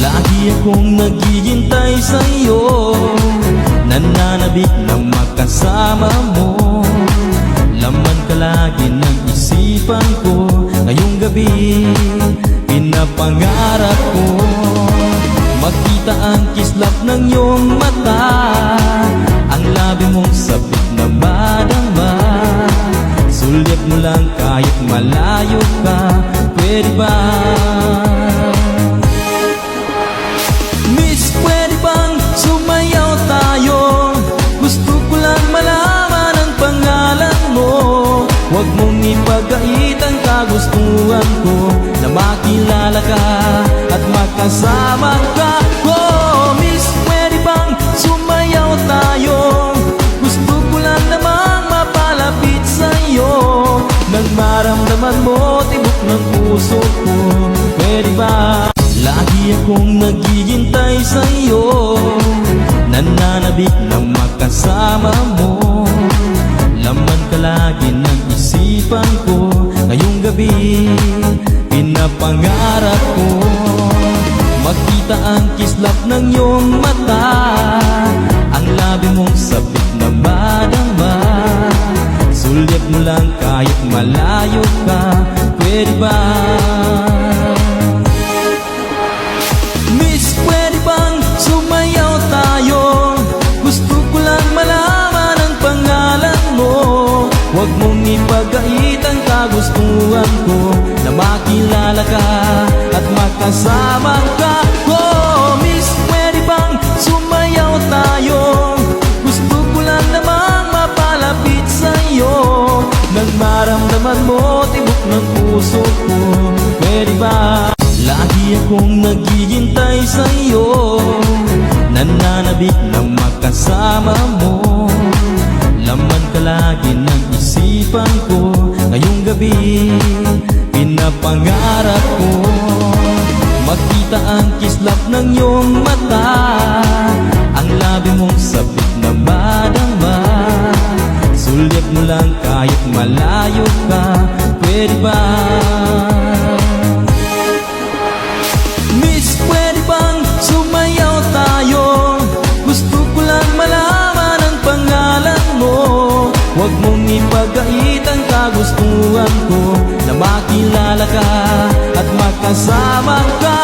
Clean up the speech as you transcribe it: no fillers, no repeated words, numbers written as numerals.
Lagi akong naghihintay sa'yo, nananabik ng makasama mo. Laman ka lagi ng isipan ko, ngayong gabi pinapangarap ko. Makita ang kislap ng iyong mata, ang labi mong sabik na madama. Sulyap mo lang kahit malayo ka, pwede ba? Miss, pwede bang sumayaw tayo? Gusto ko lang malaman ang pangalan mo. Huwag mong ipagait ang kagustuhan ko, na makilala ka at makasama ka. Oh, Miss, pwede bang sumayaw tayo? Gusto ko lang namang mapalapit sa'yo, nang maramdaman mo tibok ng puso ko, pwede ba? Lagi akong naghihintay sa'yo, nananabik ng makasama mo. Laman ka lagi ng isipan ko, ngayong gabi pinapangarap ko. Makita ang kislap ng iyong mata, ang labi mong sabik na madama. Sulyap mo lang kahit malayo ka, pwede ba? Miss, pwede bang sumayaw tayo? Gusto ko lang malaman ang pangalan mo. Huwag mong ipagait ang kagustuhan ko, na makilala ka at makasama ka. Oh, Miss, pwede bang sumayaw tayo? Gusto ko lang namang mapalapit sa'yo, nang maramdaman mo tibok ng puso ko, pwede ba? Lagi akong naghihintay sa'yo, nananabik ng makasama mo. Laman ka lagi ng isipan ko, ngayong gabi pinapangarap ko. Makita ang kislap ng iyong mata, ang labi mong sabik na madama. Sulyap mo lang kahit malayo ka, pwede ba? Miss, pwede bang sumayaw tayo? Gusto ko lang malaman ang pangalan mo. Huwag mong ipagait ang kagustuhan ko, na makilala ka at makasama ka.